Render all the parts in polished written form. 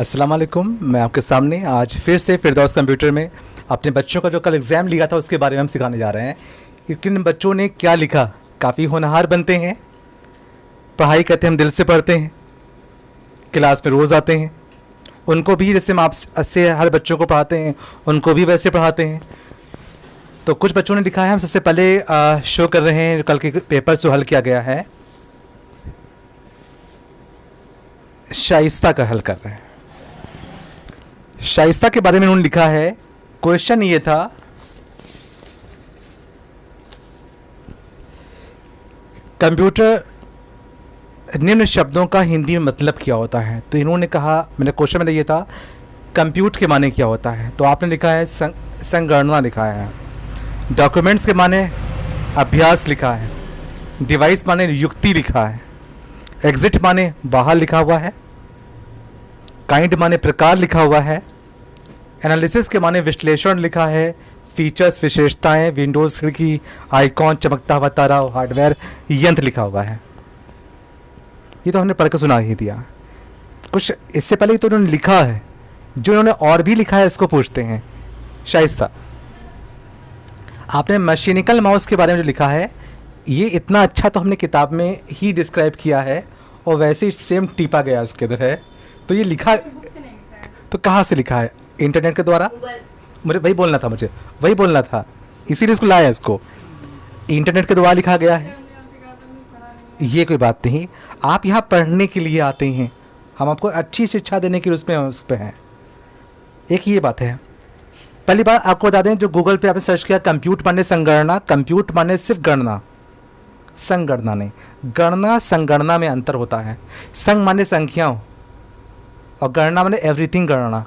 अस्सलाम वालेकुम। मैं आपके सामने आज फिर से फिरदौस कंप्यूटर में अपने बच्चों का जो कल एग्ज़ाम लिया था उसके बारे में हम सिखाने जा रहे हैं कि किन बच्चों ने क्या लिखा। काफ़ी होनहार बनते हैं, पढ़ाई करते हैं, हम दिल से पढ़ते हैं, क्लास में रोज़ आते हैं। उनको भी जैसे हम आपसे हर बच्चों को पढ़ाते हैं उनको भी वैसे पढ़ाते हैं। तो कुछ बच्चों ने लिखा है, हम सबसे पहले शो कर रहे हैं कल के पेपर जो हल किया गया है। शाइस्ता का हल कर रहे हैं। शाइस्ता के बारे में उन्होंने लिखा है, क्वेश्चन ये था कंप्यूटर निम्न शब्दों का हिंदी में मतलब क्या होता है। तो इन्होंने कहा, मैंने क्वेश्चन में ये था कंप्यूट के माने क्या होता है। तो आपने लिखा है संगणना लिखा है, डॉक्यूमेंट्स के माने अभ्यास लिखा है, डिवाइस माने युक्ति लिखा है, एग्जिट माने बाहर लिखा हुआ है, काइंड माने प्रकार लिखा हुआ है, एनालिसिस के माने विश्लेषण लिखा है, फीचर्स विशेषताएं, विंडोज़ खिड़की, आइकॉन, चमकता हुआ तारा, हार्डवेयर, यंत्र लिखा हुआ है। ये तो हमने पढ़ कर सुना ही दिया। कुछ इससे पहले तो उन्होंने लिखा है, जो उन्होंने और भी लिखा है उसको पूछते हैं। शाइस्ता, आपने मशीनिकल माउस के बारे में जो लिखा है ये इतना अच्छा तो हमने किताब में ही डिस्क्राइब किया है और वैसे ही सेम टीपा गया उसके अंदर है। तो ये लिखा तो कहाँ से लिखा है? इंटरनेट के द्वारा? मुझे वही बोलना था, इसीलिए इसको लाया, इसको इंटरनेट के द्वारा लिखा गया है। ये कोई बात नहीं, आप यहाँ पढ़ने के लिए आते हैं, हम आपको अच्छी शिक्षा देने के उसमें उस पर हैं। एक ये बात है। पहली बात आपको बता दें, जो गूगल पे आपने सर्च किया कंप्यूट माने संगणना, कंप्यूट माने सिर्फ गणना, संगणना नहीं। गणना संगणना में अंतर होता है। संग माने संख्याओं और गणना माने एवरीथिंग गणना।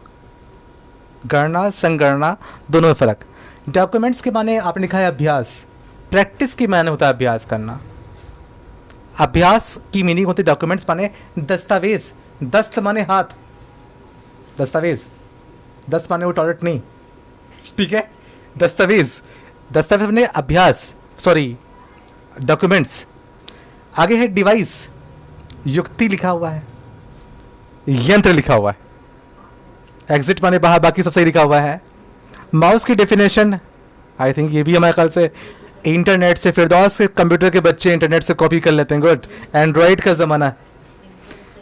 गणना संगणना दोनों में फ़र्क। डॉक्यूमेंट्स के माने आपने लिखा है अभ्यास, प्रैक्टिस की माने होता है अभ्यास करना। अभ्यास की मीनिंग होती है डॉक्यूमेंट्स माने दस्तावेज, दस्त माने हाथ, दस्तावेज, दस्त माने वो टॉयलेट नहीं, ठीक है। दस्तावेज, दस्तावेज माने अभ्यास, सॉरी डॉक्यूमेंट्स। आगे है डिवाइस, युक्ति लिखा हुआ है, यंत्र लिखा हुआ है, एग्जिट माने बाहर, बाकी सब सही लिखा हुआ है। माउस की डेफिनेशन आई थिंक ये भी हमारे ख्याल से इंटरनेट से, फिरदौस के कंप्यूटर के बच्चे इंटरनेट से कॉपी कर लेते हैं। गुड, एंड्रॉयड का ज़माना है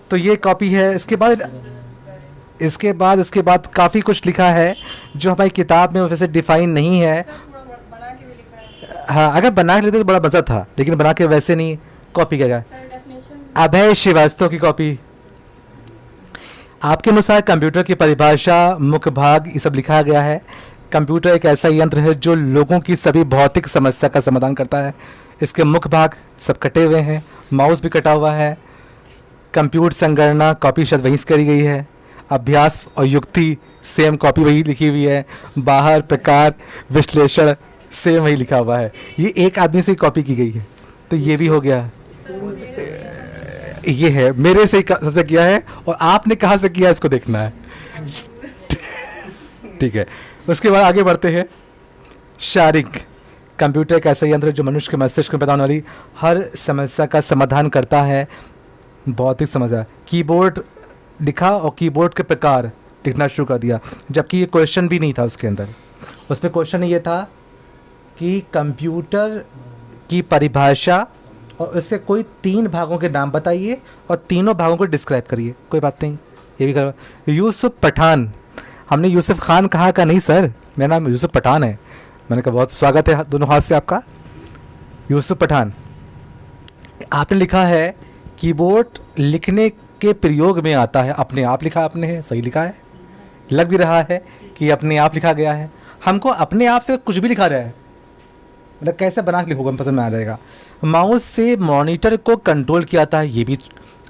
तो ये कॉपी है। इसके बाद काफ़ी कुछ लिखा है जो हमारी किताब में वैसे डिफाइन नहीं है। हाँ, अगर बना के लेते तो बड़ा मज़ा था, लेकिन बना के वैसे नहीं, कॉपी किया गया। अभय श्रीवास्तव की कॉपी। आपके अनुसार कंप्यूटर की परिभाषा, मुख्य भाग, ये सब लिखा गया है। कंप्यूटर एक ऐसा यंत्र है जो लोगों की सभी भौतिक समस्या का समाधान करता है। इसके मुख्य भाग सब कटे हुए हैं, माउस भी कटा हुआ है। कंप्यूटर संगणना कॉपी शब्द वहीं से करी गई है। अभ्यास और युक्ति सेम कॉपी वही लिखी हुई है। बाहर, प्रकार, विश्लेषण सेम वही लिखा हुआ है। ये एक आदमी से कॉपी की गई है, तो ये भी हो गया। ये है मेरे से सबसे किया है और आपने कहाँ से किया इसको देखना है, ठीक है। उसके बाद आगे बढ़ते हैं। शारीरिक, कंप्यूटर एक ऐसा यंत्र जो मनुष्य के मस्तिष्क में पैदा होने वाली हर समस्या का समाधान करता है। भौतिक समस्या। कीबोर्ड लिखा और कीबोर्ड के प्रकार लिखना शुरू कर दिया, जबकि ये क्वेश्चन भी नहीं था उसके अंदर। उसमें क्वेश्चन ये था कि कंप्यूटर की परिभाषा और इसके कोई 3 भागों के नाम बताइए और तीनों भागों को डिस्क्राइब करिए। कोई बात नहीं, ये भी कर। यूसुफ पठान, हमने यूसुफ खान कहा का नहीं सर, मेरा नाम यूसुफ पठान है। मैंने कहा बहुत स्वागत है दोनों हाथ से आपका। यूसुफ पठान, आपने लिखा है कीबोर्ड लिखने के प्रयोग में आता है। अपने आप लिखा आपने है, सही लिखा है, लग भी रहा है कि अपने आप लिखा गया है। हमको अपने आप से कुछ भी लिखा रहा है, मतलब कैसे बना के लिखोगे पसंद में आ जाएगा। माउस से मॉनिटर को कंट्रोल किया था, ये भी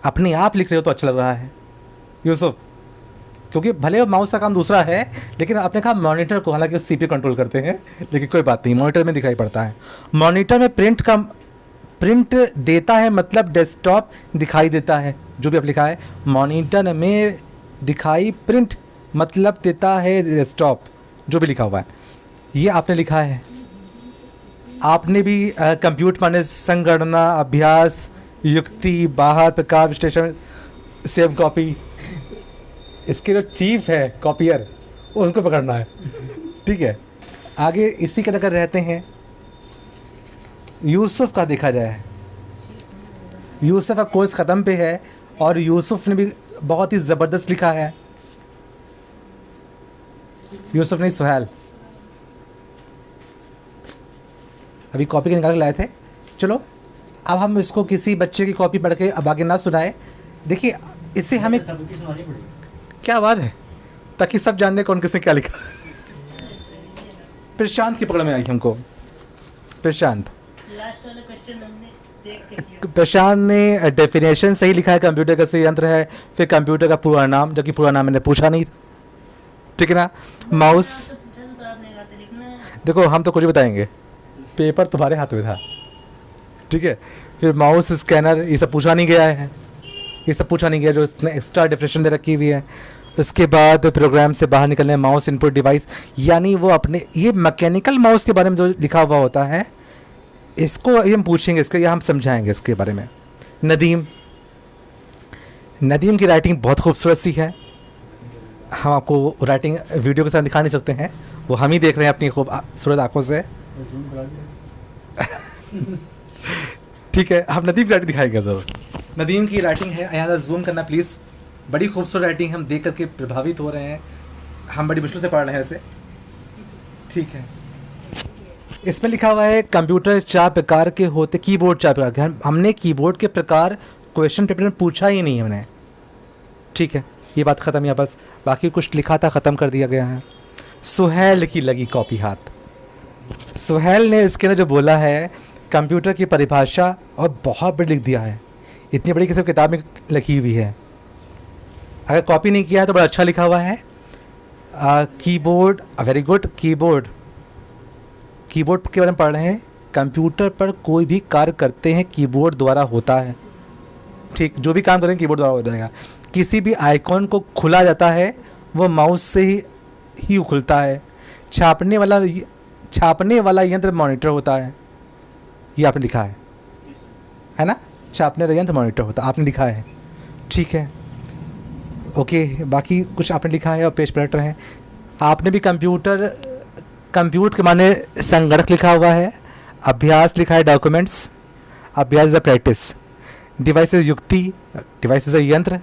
अपने आप लिख रहे हो तो अच्छा लग रहा है यूसुफ, क्योंकि भले वो माउस का काम दूसरा है लेकिन आपने कहा मॉनिटर को, हालांकि सीपीयू कंट्रोल करते हैं, लेकिन कोई बात नहीं, मॉनिटर में दिखाई पड़ता है। मॉनिटर में प्रिंट देता है, मतलब डेस्कटॉप दिखाई देता है। जो भी आप लिखा है मॉनिटर में दिखाई, प्रिंट मतलब देता है डेस्कटॉप, जो भी लिखा हुआ है ये आपने लिखा है। आपने भी कंप्यूटर माने संगणना, अभ्यास, युक्ति, बाहर, प्रकार, विश्लेषण, सेम कॉपी। इसके जो चीफ है कॉपियर उसको पकड़ना है, ठीक है। आगे इसी के अंदर रहते हैं, यूसुफ का देखा जाए, यूसुफ का कोर्स ख़त्म पे है और यूसुफ ने भी बहुत ही ज़बरदस्त लिखा है। यूसुफ नहीं, सुहेल, अभी कॉपी के निकाल के लाए थे। चलो अब हम इसको किसी बच्चे की कॉपी पढ़ के अब आगे ना सुनाए। देखिए इससे हमें क्या बात है, ताकि सब जानने कौन किसने क्या लिखा। प्रशांत की पकड़ में आई हमको। प्रशांत ने डेफिनेशन सही लिखा है, कंप्यूटर का सही यंत्र है, फिर कंप्यूटर का पूरा नाम, जबकि पूरा नाम मैंने पूछा नहीं, ठीक है ना। माउस, देखो हम तो कुछ भी बताएंगे, पेपर तुम्हारे हाथ में था, ठीक है। फिर माउस, स्कैनर, ये सब पूछा नहीं गया है, ये सब पूछा नहीं गया जो इसने एक्स्ट्रा डेफिनेशन दे रखी हुई है। उसके बाद प्रोग्राम से बाहर निकलने, माउस इनपुट डिवाइस, यानी वो अपने ये मैकेनिकल माउस के बारे में जो लिखा हुआ होता है इसको हम पूछेंगे, इसके या हम समझाएंगे इसके बारे में। नदीम, नदीम की राइटिंग बहुत खूबसूरत सी है, हम आपको राइटिंग वीडियो के साथ दिखा नहीं सकते हैं, वो हम ही देख रहे हैं अपनी खूबसूरत आंखों से, ठीक है। हम नदीम की राइटिंग दिखाएंगे ज़रूर। नदीम की राइटिंग है, यहाँ जूम करना प्लीज़, बड़ी खूबसूरत राइटिंग, हम देख करके प्रभावित हो रहे हैं, हम बड़ी मुश्किल से पढ़ रहे हैं इसे, ठीक है। इसमें लिखा हुआ है कंप्यूटर 4 प्रकार के होते, कीबोर्ड 4 प्रकार के, हमने कीबोर्ड के प्रकार क्वेश्चन पेपर में पूछा ही नहीं हमने, ठीक है। ये बात ख़त्म, यहाँ बस बाकी कुछ लिखा था ख़त्म कर दिया गया है। सुहेल की लगी कॉपी हाथ, सुहेल ने इसके अंदर जो बोला है कंप्यूटर की परिभाषा, और बहुत बड़ी लिख दिया है, इतनी बड़ी किसी किताब में लिखी हुई है, अगर कॉपी नहीं किया है तो बड़ा अच्छा लिखा हुआ है। Keyboard, very good. Keyboard, keyboard के बारे में पढ़ रहे हैं, कंप्यूटर पर कोई भी कार्य करते हैं कीबोर्ड द्वारा होता है, ठीक, जो भी काम करें कीबोर्ड द्वारा हो जाएगा। किसी भी आइकॉन को खुला जाता है वो माउस से ही खुलता है। छापने वाला यंत्र मॉनिटर होता है, ये आपने लिखा है ना, छापने वाला यंत्र मॉनिटर होता है, आपने लिखा है, ठीक है, ओके। बाकी कुछ आपने लिखा है और पेज पलट रहे हैं। आपने भी कंप्यूटर के माने संगणक लिखा हुआ है, अभ्यास लिखा है, डॉक्यूमेंट्स, अभ्यास इज प्रैक्टिस, डिवाइस युक्ति, डिवाइस इज यंत्र,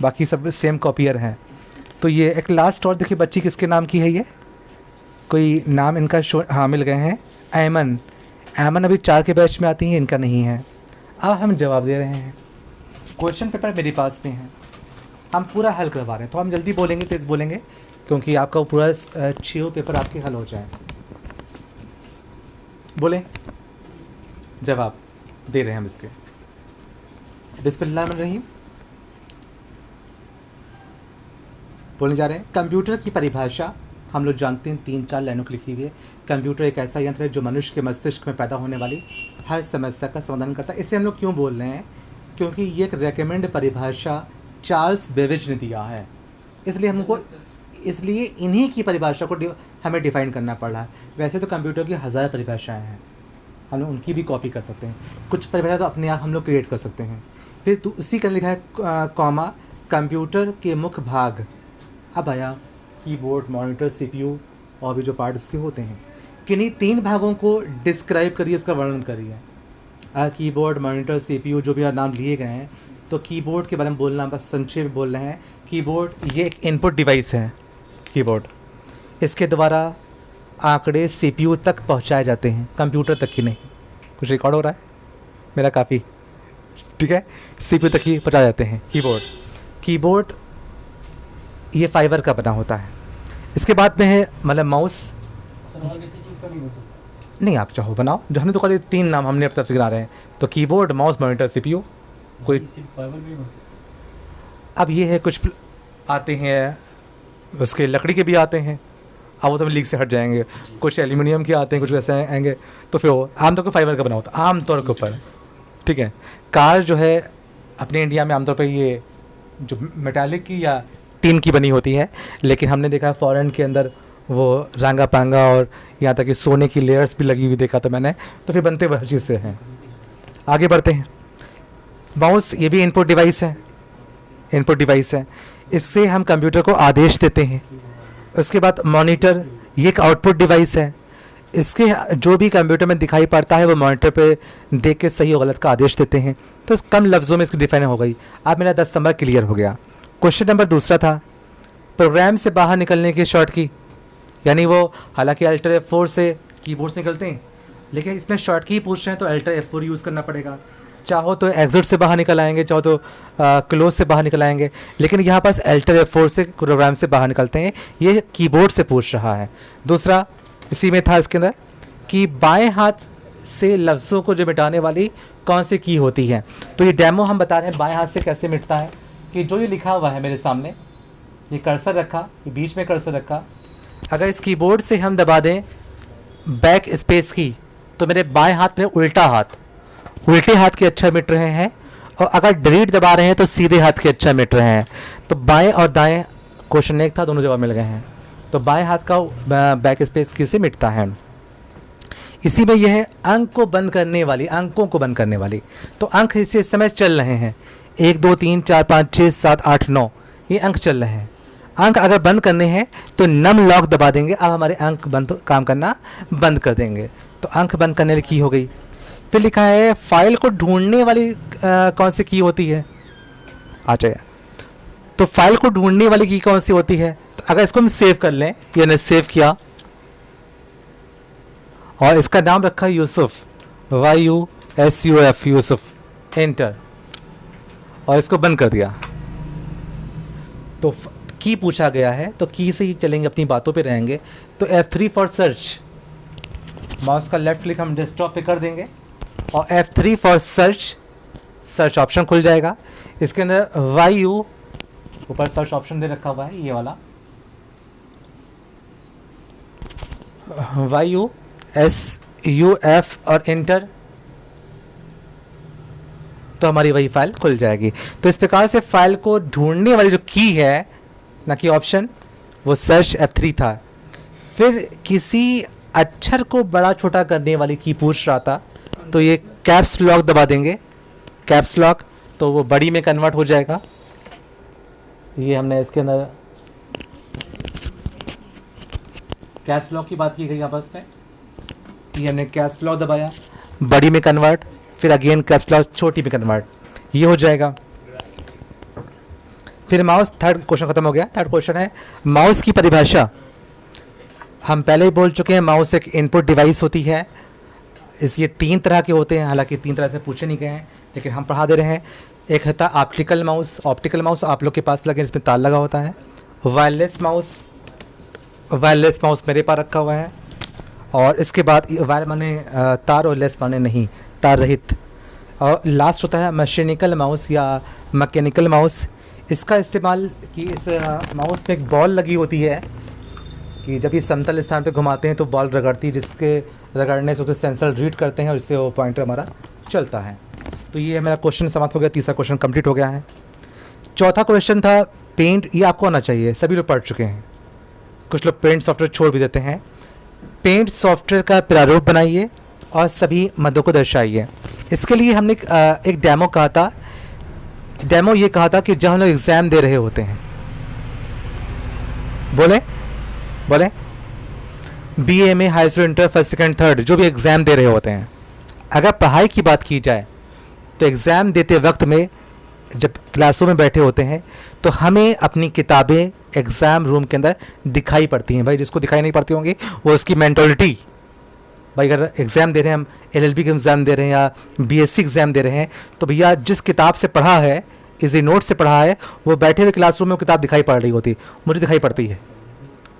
बाकी सब सेम कॉपियर हैं। तो ये एक लास्ट और देखिए, बच्ची किसके नाम की है, ये कोई नाम इनका शो, हाँ मिल गए हैं, ऐमन, ऐमन अभी 4 के बैच में आती हैं, इनका नहीं है। अब हम जवाब दे रहे हैं, क्वेश्चन पेपर मेरे पास में है, हम पूरा हल करवा रहे हैं, तो हम जल्दी बोलेंगे, तेज़ बोलेंगे, क्योंकि आपका पूरा 6 पेपर आपके हल हो जाए। बोलें, जवाब दे रहे हैं हम इसके। बिस्मिल्लाहिर्रहमानिर्रहीम, बोलने जा रहे हैं। कंप्यूटर की परिभाषा हम लोग जानते हैं, 3-4 लाइनों की लिखी हुई है। कंप्यूटर एक ऐसा यंत्र है जो मनुष्य के मस्तिष्क में पैदा होने वाली हर समस्या का समाधान करता है। इसे हम लोग क्यों बोल रहे हैं, क्योंकि ये एक रेकमेंड परिभाषा चार्ल्स बेबेज ने दिया है, इसलिए हमको, इसलिए इन्हीं की परिभाषा को हमें डिफ़ाइन करना पड़ रहा है। वैसे तो कंप्यूटर की 1000 परिभाषाएं हैं, हम लोग उनकी भी कॉपी कर सकते हैं, कुछ परिभाषा तो अपने आप हम लोग क्रिएट कर सकते हैं। फिर तो उसी का लिखा है कॉमा, कंप्यूटर के मुख्य भाग, अब आया कीबोर्ड, मॉनिटर, सीपीयू और भी जो पार्ट इसके होते हैं, किन्हीं 3 भागों को डिस्क्राइब करिए, उसका वर्णन करिए। कीबोर्ड, मॉनिटर, सीपीयू जो भी नाम लिए गए हैं, तो कीबोर्ड के बारे में बोलना, बस संक्षेप में बोल रहे हैं। कीबोर्ड ये एक इनपुट डिवाइस है, कीबोर्ड, इसके द्वारा आंकड़े सीपीयू तक पहुंचाए जाते हैं, कंप्यूटर तक ही नहीं। कुछ रिकॉर्ड हो रहा है मेरा काफ़ी, ठीक है, सीपीयू तक ही पहुंचाए जाते हैं कीबोर्ड ये फाइबर का बना होता है। इसके बाद में है मतलब माउस, नहीं आप चाहो बनाओ, जो हमने तो खाली 3 नाम हमने अब तक से गिना रहे हैं, तो कीबोर्ड, माउस, मॉनिटर, सीपीयू, कोई अब ये है कुछ आते हैं उसके लकड़ी के भी आते हैं, अब वो तो लीक से हट जाएंगे, कुछ एल्यूमिनियम के आते हैं, कुछ वैसे आएंगे, तो फिर वो आमतौर पर फाइबर का बना होता है, आमतौर के ऊपर, ठीक है। कार जो है अपने इंडिया में आमतौर पर ये जो मेटालिक की या टीन की बनी होती है, लेकिन हमने देखा है फॉरेन के अंदर वो रांगा पांगा और यहाँ तक कि सोने की लेयर्स भी लगी हुई देखा था मैंने, तो फिर बनते हुए हर चीज़ से हैं। आगे बढ़ते हैं। माउस ये भी इनपुट डिवाइस है, इनपुट डिवाइस है। इससे हम कंप्यूटर को आदेश देते हैं। उसके बाद मॉनिटर, ये एक आउटपुट डिवाइस है। इसके जो भी कंप्यूटर में दिखाई पड़ता है वो मॉनिटर पे देख के सही और गलत का आदेश देते हैं। तो कम लफ्ज़ों में इसकी डिफाइन हो गई। अब मेरा 10 नंबर क्लियर हो गया। क्वेश्चन नंबर दूसरा था प्रोग्राम से बाहर निकलने की शॉर्ट की, यानी वो हालांकि अल्टर F4 से कीबोर्ड से निकलते हैं, लेकिन इसमें शॉर्ट की पूछ रहे हैं तो अल्टर F4 यूज़ करना पड़ेगा। चाहो तो एग्जिट से बाहर निकल आएंगे, चाहो तो क्लोज से बाहर निकल आएंगे, लेकिन यहाँ पास अल्टर F4 से प्रोग्राम से बाहर निकलते हैं। ये कीबोर्ड से पूछ रहा है। दूसरा इसी में था इसके अंदर कि बाएं हाथ से लफ्ज़ों को जो मिटाने वाली कौन सी की होती है। तो ये डेमो हम बता रहे हैं बाएं हाथ से कैसे मिटता है। कि जो ये लिखा हुआ है मेरे सामने, ये कर्सर रखा, ये बीच में कर्सर रखा, अगर इस कीबोर्ड से हम दबा दें बैक स्पेस की तो मेरे बाएं हाथ में उल्टे हाथ के अक्षर मिट रहे हैं, और अगर डिलीट दबा रहे हैं तो सीधे हाथ के अक्षर मिट रहे हैं। तो बाएं और दाएं, क्वेश्चन एक था, दोनों जवाब मिल गए हैं। तो बाएं हाथ का बैक स्पेस की से मिटता है। इसी में यह है अंकों को बंद करने वाली। तो अंक इसे इस समय चल रहे हैं 1 2 3 4 5 6 7 8 9, ये अंक चल रहे हैं। अंक अगर बंद करने हैं तो नम लॉक दबा देंगे, अब हमारे अंक काम करना बंद कर देंगे। तो अंक बंद करने की हो गई। फिर लिखा है फाइल को ढूंढने वाली कौन सी की होती है। आ जाए, तो फाइल को ढूंढने वाली की कौन सी होती है। तो अगर इसको हम सेव कर लें, यानी सेव किया और इसका नाम रखा यूसुफ, YUSUF, यूसुफ, एंटर, और इसको बंद कर दिया। तो की पूछा गया है तो की से ही चलेंगे, अपनी बातों पे रहेंगे। तो F3 फॉर सर्च, माउस का लेफ्ट क्लिक हम डेस्कटॉप पे कर देंगे और F3 फॉर सर्च ऑप्शन खुल जाएगा। इसके अंदर YU, ऊपर सर्च ऑप्शन दे रखा हुआ है ये वाला, YUSUF और एंटर, तो हमारी वही फाइल खुल जाएगी। तो इस प्रकार से फाइल को ढूंढने वाली जो की है ना कि ऑप्शन, वो सर्च F3 था। फिर किसी अक्षर को बड़ा छोटा करने वाली की पूछ रहा था, तो ये कैप्स लॉक दबा देंगे, कैप्स लॉक, तो वो बड़ी में कन्वर्ट हो जाएगा। ये हमने इसके अंदर कैप्स लॉक की बात की गई आपस में, ये हमने कैप्स लॉक दबाया, बड़ी में कन्वर्ट, फिर अगेन कैप्स लॉक छोटी में कन्वर्ट, ये हो जाएगा। फिर माउस, थर्ड क्वेश्चन खत्म हो गया। थर्ड क्वेश्चन है माउस की परिभाषा। हम पहले ही बोल चुके हैं माउस एक इनपुट डिवाइस होती है। ये 3 तरह के होते हैं, हालांकि 3 तरह से पूछे नहीं गए हैं लेकिन हम पढ़ा दे रहे हैं। एक होता है ऑप्टिकल माउस आप लोग के पास लगे, इसमें तार लगा होता है। वायरलेस माउस मेरे पास रखा हुआ है। और इसके बाद वायर माने तार और लेस माने नहीं, तार रहित। और लास्ट होता है मशीनिकल माउस या मैकेनिकल माउस। इसका इस्तेमाल कि इस माउस में एक बॉल लगी होती है कि जब ये समतल स्थान पे घुमाते हैं तो बॉल रगड़ती है, जिसके रगड़ने से उसके सेंसर रीड करते हैं और इससे वो पॉइंटर हमारा चलता है। तो ये मेरा क्वेश्चन समाप्त हो गया, तीसरा क्वेश्चन कंप्लीट हो गया है। चौथा क्वेश्चन था पेंट, ये आपको आना चाहिए, सभी लोग पढ़ चुके हैं। कुछ लोग पेंट सॉफ्टवेयर छोड़ भी देते हैं। पेंट सॉफ्टवेयर का प्रारूप बनाइए और सभी मदों को दर्शाइए। इसके लिए हमने एक डेमो कहा था। डेमो ये कहा था कि जब हम लोग एग्ज़ाम दे रहे होते हैं, बोले BA में high school, inter, first, second, third, जो भी एग्ज़ाम दे रहे होते हैं, अगर पढ़ाई की बात की जाए तो एग्ज़ाम देते वक्त में जब क्लासों में बैठे होते हैं तो हमें अपनी किताबें एग्ज़ाम रूम के अंदर दिखाई पड़ती हैं। भाई जिसको दिखाई नहीं पड़ती होंगी वो उसकी मेंटलिटी, भाई अगर एग्ज़ाम दे रहे हैं, हम LLB के एग्ज़ाम दे रहे हैं या BSc एग्ज़ाम दे रहे हैं, तो भैया जिस किताब से पढ़ा है, इसी नोट से पढ़ा है, वो बैठे हुए क्लासरूम में वो किताब दिखाई पड़ रही होती, मुझे दिखाई पड़ती है।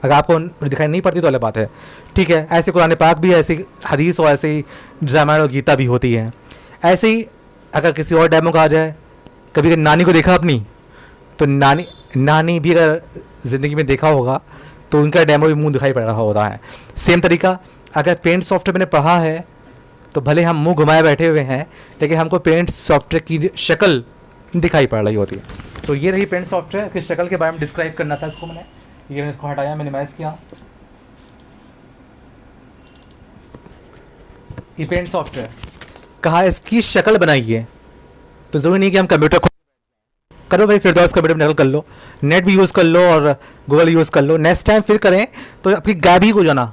अगर आपको दिखाई नहीं पड़ती तो अलग बात है, ठीक है। ऐसे कुरान पाक भी, ऐसी हदीस और ऐसे ही रामायण और गीता भी होती है। ऐसे ही अगर किसी और डेमो का आ जाए, कभी नानी को देखा अपनी, तो नानी भी अगर ज़िंदगी में देखा होगा तो उनका डेमो भी मुंह दिखाई पड़ रहा होता है। सेम तरीका अगर पेंट सॉफ्टवेयर मैंने पढ़ा है तो भले हम मुंह घुमाए बैठे हुए हैं लेकिन हमको पेंट सॉफ्टवेयर की शक्ल दिखाई पड़ रही होती है। तो ये रही पेंट सॉफ्टवेयर की शक्ल के बारे में डिस्क्राइब करना था इसको मैंने, ये मैंने इसको हटाया, मिनिमाइज किया। ये पेंट सॉफ्टवेयर कहा इसकी शक्ल बनाइए, तो ज़रूरी नहीं कि हम करो भाई, फिरदौस कंप्यूटर में कर लो, नेट भी यूज़ कर लो और गूगल यूज़ कर लो। नेक्स्ट टाइम फिर करें तो आपकी गायब ही हो जाना।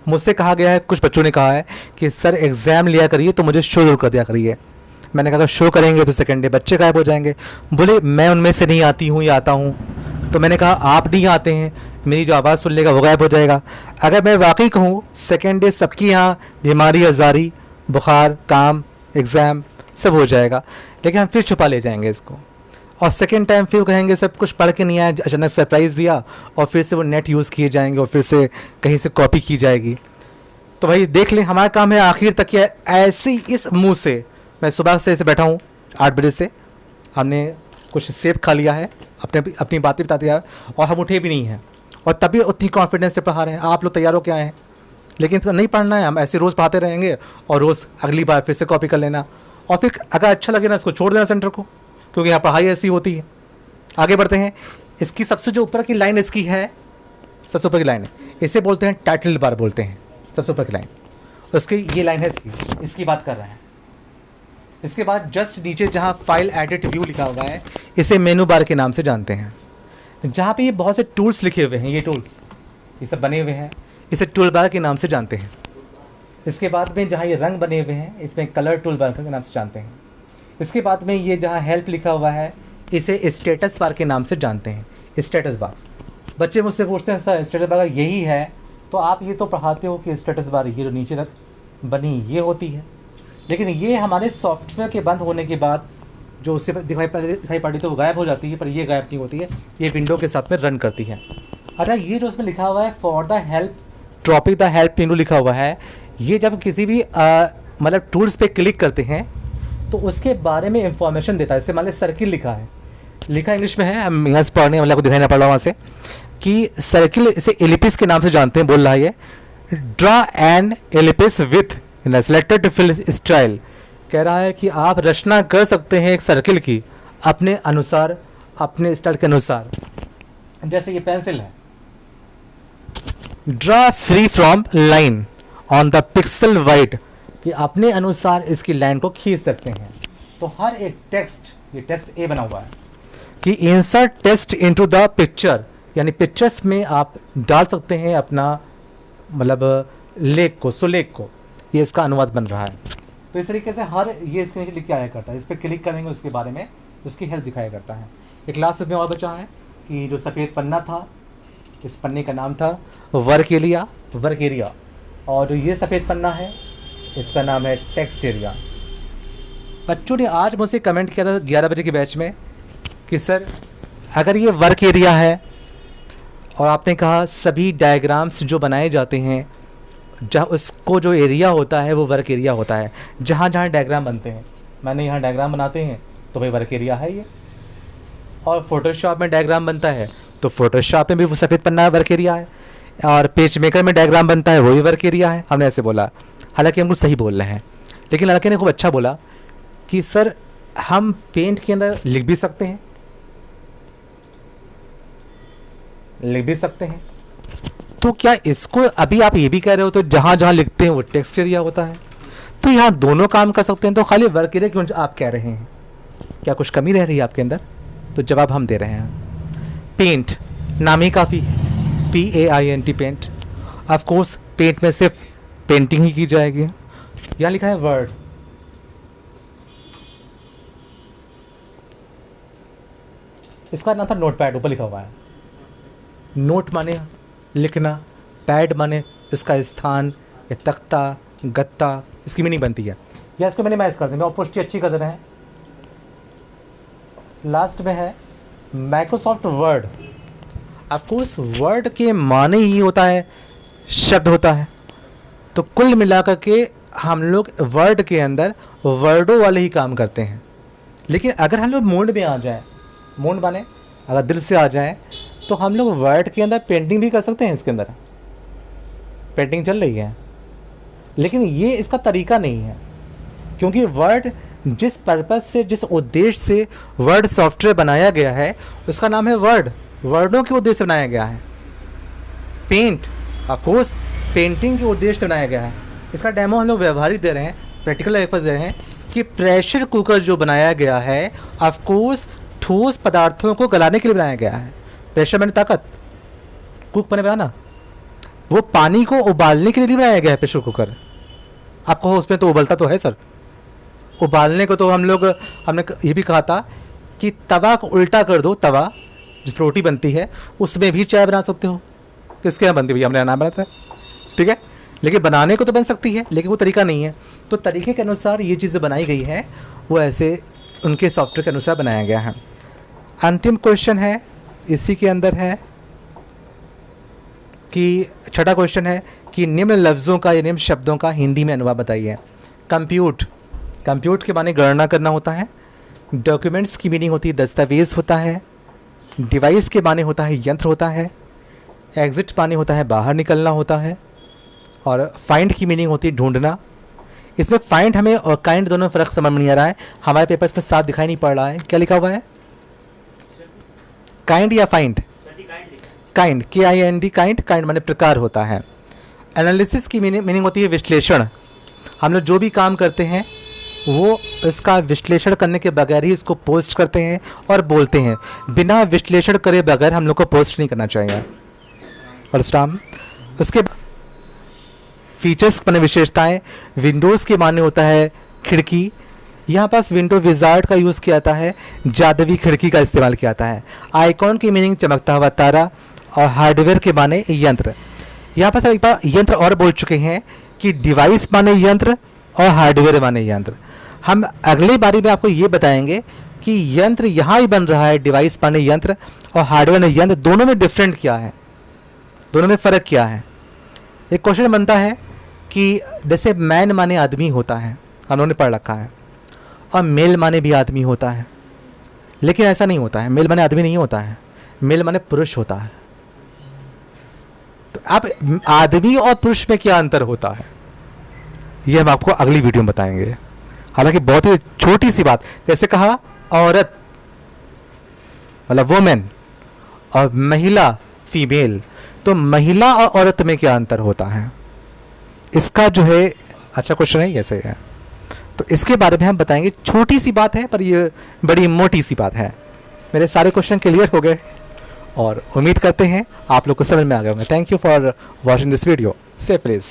मुझसे कहा गया है, कुछ बच्चों ने कहा है कि सर एग्ज़ाम लिया करिए तो मुझे शो जरूर कर दिया करिए। मैंने कहा शो करेंगे तो सेकेंड डे बच्चे गायब हो जाएंगे। बोले मैं उनमें से नहीं आती हूँ या आता हूँ। तो मैंने कहा आप नहीं आते हैं, मेरी जो आवाज़ सुन लेगा वो गायब हो जाएगा। अगर मैं वाकई कहूँ सेकेंड डे सबकी यहाँ बीमारी आजारी बुखार काम एग्ज़ाम सब हो जाएगा, लेकिन हम फिर छुपा ले जाएंगे इसको। और सेकेंड टाइम फिर कहेंगे सब कुछ पढ़ के नहीं आया, अचानक सरप्राइज़ दिया, और फिर से वो नेट यूज़ किए जाएंगे और फिर से कहीं से कॉपी की जाएगी। तो भाई देख लें, हमारा काम है आखिर तक या ऐसे ही इस मुंह से। मैं सुबह से ऐसे बैठा हूँ 8 बजे से, हमने कुछ सेब खा लिया है, अपनी बातें बता दिया है, और हम उठे भी नहीं हैं, और तभी उतनी कॉन्फिडेंस से पढ़ा रहे हैं। आप लोग तैयार हो क्या हैं, लेकिन इसको नहीं पढ़ना है। हम ऐसे रोज़ पढ़ाते रहेंगे और रोज़ अगली बार फिर से कॉपी कर लेना, और फिर अगर अच्छा लगे ना इसको छोड़ देना सेंटर को, क्योंकि यहाँ पढ़ाई ऐसी होती है। आगे बढ़ते हैं। इसकी सबसे जो ऊपर की लाइन इसकी है, सबसे ऊपर की लाइन है, इसे बोलते हैं टाइटल बार बोलते हैं, सबसे ऊपर की लाइन। उसकी ये लाइन है इसकी बात कर रहे हैं। इसके बाद जस्ट नीचे जहाँ फाइल एडिट व्यू लिखा हुआ है, इसे मेनू बार के नाम से जानते हैं। जहाँ पे ये बहुत से टूल्स लिखे हुए हैं, ये टूल्स ये सब बने हुए हैं, इसे टूल बार के नाम से जानते हैं। इसके बाद में जहाँ ये रंग बने हुए हैं, इसमें कलर टूल बार के नाम से जानते हैं। इसके बाद में ये जहाँ हेल्प लिखा हुआ है, इसे स्टेटस बार के नाम से जानते हैं। स्टेटस बार, बच्चे मुझसे पूछते हैं सर स्टेटस बार यही है, तो आप ये तो पढ़ाते हो कि स्टेटस बार ये जो नीचे बनी ये होती है, लेकिन ये हमारे सॉफ्टवेयर के बंद होने के बाद जो उससे दिखाई पड़ी तो वो गायब हो जाती है, पर ये गायब नहीं होती है, ये विंडो के साथ में रन करती है। अच्छा, ये जो उसमें लिखा हुआ है for the help dropping the help मेनू लिखा हुआ है, ये जब किसी भी मतलब टूल्स पे क्लिक करते हैं तो उसके बारे में इंफॉर्मेशन देता है। इससे मान लीजिए सर्किल लिखा इंग्लिश में है, हम यहाँ से पढ़ने वाले को दिखाना पड़ रहा वहाँ से कि सर्किल, इसे एलिपिस के नाम से जानते हैं। बोल रहा है ये draw an ellipse with selected fill style, कह रहा है कि आप रचना कर सकते हैं एक सर्किल की अपने अनुसार, अपने स्टाइल के अनुसार। जैसे ये पेंसिल है, draw free from line on the pixel wide, कि अपने अनुसार इसकी लाइन को खींच सकते हैं। तो हर एक टेक्स्ट, ये टेक्स्ट ए बना हुआ है कि insert text into the picture, यानी पिक्चर्स में आप डाल सकते हैं अपना मतलब लेख को, सुलेख को, ये इसका अनुवाद बन रहा है। तो इस तरीके से हर ये इसके नीचे लिख के आया करता है, इस पर क्लिक करेंगे उसके बारे में उसकी हेल्प दिखाया करता है। एक लास्ट में और बचा है कि जो सफ़ेद पन्ना था, इस पन्ने का नाम था वर्क एरिया, और जो ये सफ़ेद पन्ना है इसका नाम है टेक्स्ट एरिया। बच्चों ने आज मुझसे कमेंट किया था 11 बजे के बैच में कि सर अगर ये वर्क एरिया है और आपने कहा सभी डायग्राम्स जो बनाए जाते हैं जहाँ उसको जो एरिया होता है वो वर्क एरिया होता है, जहाँ जहाँ डायग्राम बनते हैं। मैंने यहाँ डायग्राम बनाते हैं तो भाई वर्क एरिया है ये, और फोटोशॉप में डायग्राम बनता है तो फोटोशॉप में भी वो सफ़ेद पन्ना वर्क एरिया है, और पेज मेकर में डायग्राम बनता है वही वर्क एरिया है। हमने ऐसे बोला, हालांकि हम कुछ सही बोल रहे हैं, लेकिन लड़के ने खूब अच्छा बोला कि सर हम पेंट के अंदर लिख भी सकते हैं, तो क्या इसको अभी आप ये भी कह रहे हो तो जहाँ जहाँ लिखते हैं वो टेक्स्ट एरिया होता है, तो यहाँ दोनों काम कर सकते हैं, तो खाली वर्क एरिया क्यों आप कह रहे हैं? क्या कुछ कमी रह रही है आपके अंदर? तो जवाब हम दे रहे हैं। पेंट नाम ही काफ़ी है, PAINT paint. Of course paint में सिर्फ पेंटिंग ही की जाएगी। यहाँ लिखा है वर्ड, इसका नाम था नोटपैड, ऊपर लिखा हुआ है। नोट माने लिखना, पैड माने इसका स्थान या तख्ता गत्ता, इसकी मीनिंग बनती है। या इसको मिनिमाइज कर देंगे और पुष्टि अच्छी कर दे रहे हैं। लास्ट में है माइक्रोसॉफ्ट वर्ड। ऑफकोर्स वर्ड के माने ही होता है, शब्द होता है, तो कुल मिलाकर के हम लोग वर्ड के अंदर वर्डों वाले ही काम करते हैं। लेकिन अगर हम लोग मूड में आ जाए, मूड माने अगर दिल से आ जाए, तो हम लोग वर्ड के अंदर पेंटिंग भी कर सकते हैं। इसके अंदर पेंटिंग चल रही है, लेकिन ये इसका तरीका नहीं है, क्योंकि वर्ड जिस पर्पज़ से, जिस उद्देश्य से वर्ड सॉफ्टवेयर बनाया गया है उसका नाम है वर्ड, वर्डों के उद्देश्य से बनाया गया है। पेंट ऑफकोर्स पेंटिंग के उद्देश्य से बनाया गया है। इसका डेमो हम लोग व्यवहारिक दे रहे हैं, प्रैक्टिकल लाइफ पर दे रहे हैं कि प्रेशर कुकर जो बनाया गया है ऑफकोर्स ठोस पदार्थों को गलाने के लिए बनाया गया है। प्रेशर मैंने ताकत, कुक बने बनाना, वो पानी को उबालने के लिए नहीं बनाया गया है प्रेशर कुकर। आपको उसमें तो उबलता तो है सर, उबालने को तो हमने ये भी कहा था कि तवा को उल्टा कर दो, तवा जिस पर रोटी बनती है उसमें भी चाय बना सकते हो। किसके यहाँ बनती है भैया, हमने नाम बनाता है, ठीक है, लेकिन बनाने को तो बन सकती है, लेकिन वो तरीका नहीं है। तो तरीके के अनुसार ये चीज़ें बनाई गई है, वो ऐसे उनके सॉफ्टवेयर के अनुसार बनाया गया है। अंतिम क्वेश्चन है इसी के अंदर है कि छठा क्वेश्चन है कि निम्न लफ्ज़ों का या निम्न शब्दों का हिंदी में अनुवाद बताइए। कंप्यूट, कंप्यूट के माने गणना करना होता है। डॉक्यूमेंट्स की मीनिंग होती है दस्तावेज़ होता है। डिवाइस के माने होता है यंत्र होता है। एग्जिट माने होता है बाहर निकलना होता है। और फाइंड की मीनिंग होती है ढूंढना। इसमें फाइंड हमें और काइंड दोनों में फ़र्क समझ में नहीं आ रहा है, हमारे पेपर्स में साफ दिखाई नहीं पड़ रहा है। क्या लिखा हुआ है, काइंड या find? Kind, KIND, kind. Kind माने प्रकार होता है। एनालिसिस की मीनिंग होती है विश्लेषण। हम लोग जो भी काम करते हैं वो इसका विश्लेषण करने के बगैर ही इसको पोस्ट करते हैं और बोलते हैं। बिना विश्लेषण करे बगैर हम लोग को पोस्ट नहीं करना चाहिए। और स्टाम उसके फीचर्स माने विशेषताएं। विंडोज़ के माने होता है खिड़की। यहाँ पास विंडो विजार्ड का यूज़ किया जाता है, जादुई खिड़की का इस्तेमाल किया जाता है। आइकॉन की मीनिंग चमकता हुआ तारा। और हार्डवेयर के माने यंत्र। यहाँ पास एक बार यंत्र और बोल चुके हैं कि डिवाइस माने यंत्र और हार्डवेयर माने यंत्र। हम अगली बारी में आपको ये बताएंगे कि यंत्र यहाँ ही बन रहा है, डिवाइस माने यंत्र और हार्डवेयर माने यंत्र, दोनों में डिफरेंट क्या है, दोनों में फ़र्क क्या है। एक क्वेश्चन बनता है कि जैसे मैन माने आदमी होता है, हम लोगों ने पढ़ रखा है, और मेल माने भी आदमी होता है, लेकिन ऐसा नहीं होता है। मेल माने आदमी नहीं होता है, मेल माने पुरुष होता है। तो आप आदमी और पुरुष में क्या अंतर होता है ये हम आपको अगली वीडियो में बताएंगे। हालांकि बहुत ही छोटी सी बात, जैसे कहा औरत मतलब वोमेन और महिला फीमेल, तो महिला और औरत में क्या अंतर होता है, इसका जो है अच्छा क्वेश्चन है, ऐसे है। तो इसके बारे में हम बताएंगे। छोटी सी बात है पर ये बड़ी मोटी सी बात है। मेरे सारे क्वेश्चन क्लियर हो गए और उम्मीद करते हैं आप लोग को समझ में आ गए होंगे। Thank you for watching this video. से प्लीज़